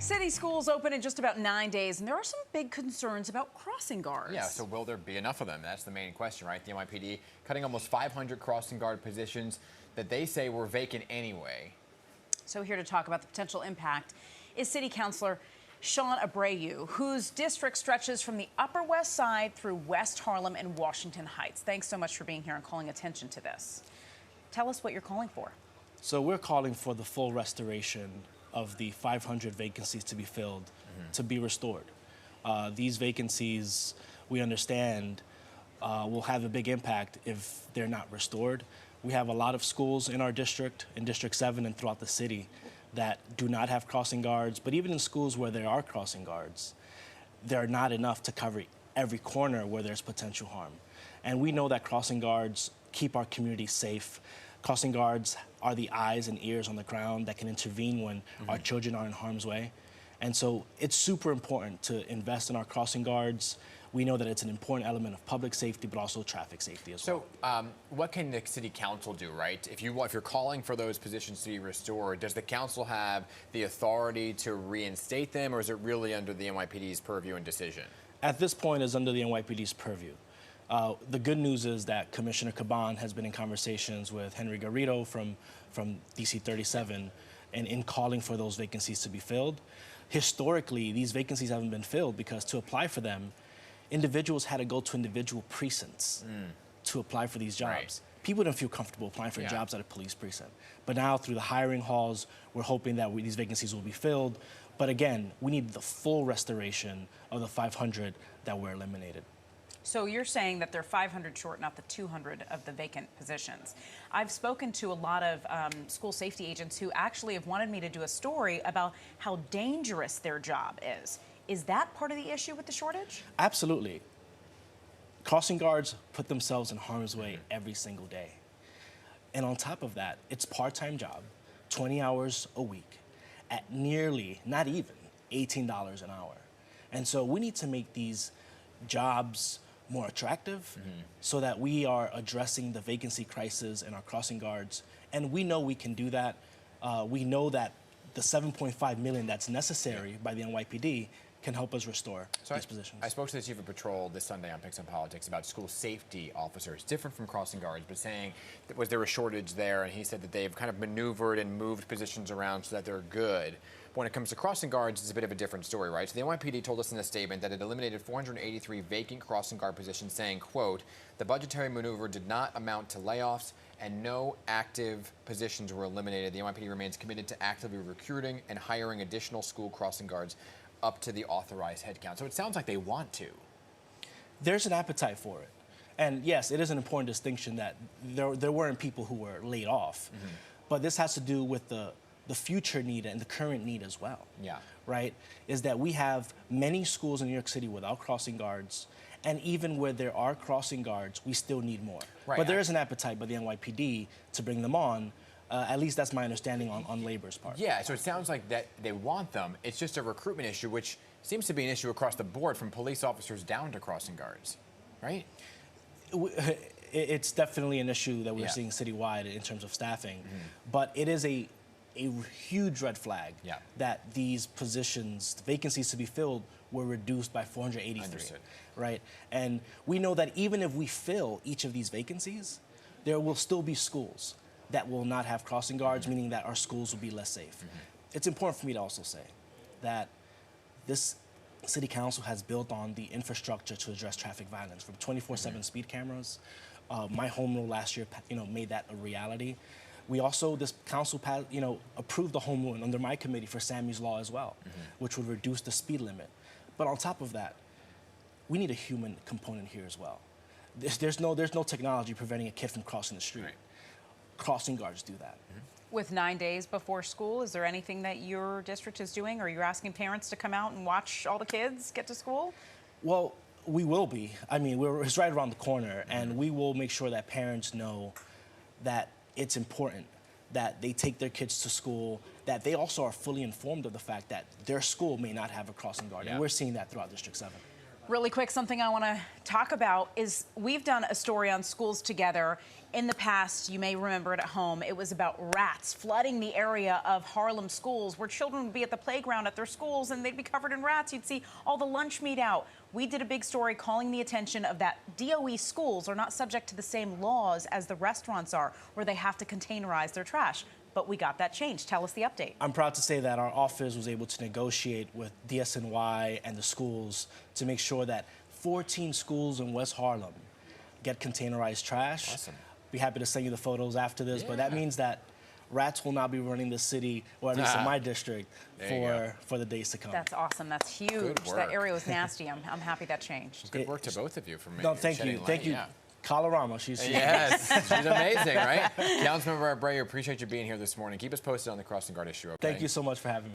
City schools open in just about 9 days, and there are some big concerns about crossing guards. Yeah, so will there be enough of them? That's the main question, right? The NYPD cutting almost 500 crossing guard positions that they say were vacant anyway. So here to talk about the potential impact is City Councilor Sean Abreu, whose district stretches from the Upper West Side through West Harlem and Washington Heights. Thanks so much for being here and calling attention to this. Tell us what you're calling for. So we're calling for the full restoration of the 500 vacancies to be filled, to be restored. These vacancies, we understand, will have a big impact if they're not restored. We have a lot of schools in our district, in District 7 and throughout the city, that do not have crossing guards, but even in schools where there are crossing guards, they're not enough to cover every corner where there's potential harm. And we know that crossing guards keep our community safe. Crossing guards are the eyes and ears on the ground that can intervene when our children are in harm's way. And so it's super important to invest in our crossing guards. We know that it's an important element of public safety, but also traffic safety as well. So what can the city council do, right? If you're calling for those positions to be restored, does the council have the authority to reinstate them, or is it really under the NYPD's purview and decision? At this point, it's under the NYPD's purview. The good news is that Commissioner Caban has been in conversations with Henry Garrido from DC 37 and in calling for those vacancies to be filled. Historically, these vacancies haven't been filled because to apply for them, individuals had to go to individual precincts to apply for these jobs. Right. People didn't feel comfortable applying for jobs at a police precinct. But now through the hiring halls, we're hoping that these vacancies will be filled. But again, we need the full restoration of the 500 that were eliminated. So you're saying that they're 500 short, not the 200 of the vacant positions. I've spoken to a lot of school safety agents who actually have wanted me to do a story about how dangerous their job is. Is that part of the issue with the shortage? Absolutely. Crossing guards put themselves in harm's way every single day. And on top of that, it's a part-time job, 20 hours a week, at nearly, not even, $18 an hour. And so we need to make these jobs more attractive so that we are addressing the vacancy crisis in our crossing guards. And we know we can do that. We know that the $7.5 million that's necessary by the NYPD can help us restore these positions. I spoke to the chief of patrol this Sunday on Picks on Politics about school safety officers, different from crossing guards, but saying that was there a shortage there, and he said that they've kind of maneuvered and moved positions around so that they're good. When it comes to crossing guards, it's a bit of a different story, right? So the NYPD told us in a statement that it eliminated 483 vacant crossing guard positions, saying, quote, the budgetary maneuver did not amount to layoffs and no active positions were eliminated. The NYPD remains committed to actively recruiting and hiring additional school crossing guards up to the authorized headcount. So it sounds like they want to. There's an appetite for it. And yes, it is an important distinction that there weren't people who were laid off, but this has to do with the future need and the current need as well. Yeah. Right? Is that we have many schools in New York City without crossing guards, and even where there are crossing guards, we still need more. Right. But there is an appetite by the NYPD to bring them on. At least that's my understanding on labor's part. Yeah, so it sounds like that they want them. It's just a recruitment issue, which seems to be an issue across the board from police officers down to crossing guards, right? It's definitely an issue that we're seeing citywide in terms of staffing, but it is a huge red flag that these positions, vacancies to be filled, were reduced by 483. Understood. Right? And we know that even if we fill each of these vacancies, there will still be schools that will not have crossing guards, meaning that our schools will be less safe. It's important for me to also say that this city council has built on the infrastructure to address traffic violence, from 24/7 speed cameras. My home rule last year, made that a reality. We also, this council, approved the home rule under my committee for Sammy's Law as well, which would reduce the speed limit. But on top of that, we need a human component here as well. There's no technology preventing a kid from crossing the street. Right. Crossing guards do that. With 9 days before school, is there anything that your district is doing? Are you asking parents to come out and watch all the kids get to school? Well, we will be. I mean, it's right around the corner, and we will make sure that parents know that it's important that they take their kids to school, that they also are fully informed of the fact that their school may not have a crossing guard. And we're seeing that throughout District 7. Really quick, something I want to talk about is we've done a story on schools together In the past, you may remember it at home, it was about rats flooding the area of Harlem schools where children would be at the playground at their schools and they'd be covered in rats. You'd see all the lunch meat out. We did a big story calling the attention of that DOE schools are not subject to the same laws as the restaurants are, where they have to containerize their trash. But we got that changed. Tell us the update. I'm proud to say that our office was able to negotiate with DSNY and the schools to make sure that 14 schools in West Harlem get containerized trash. Awesome. Be happy to send you the photos after this, but that Yeah. means that rats will not be running the city, or at least in my district, for the days to come. That's awesome. That's huge. Good That work. area was nasty. I'm happy that changed. Good work to both of you for making No, thank you. Thank you. Yeah. Colorama, she's Yes, she's amazing, right? Councilmember Abreu, appreciate you being here this morning. Keep us posted on the crossing guard issue, okay? Thank you so much for having me.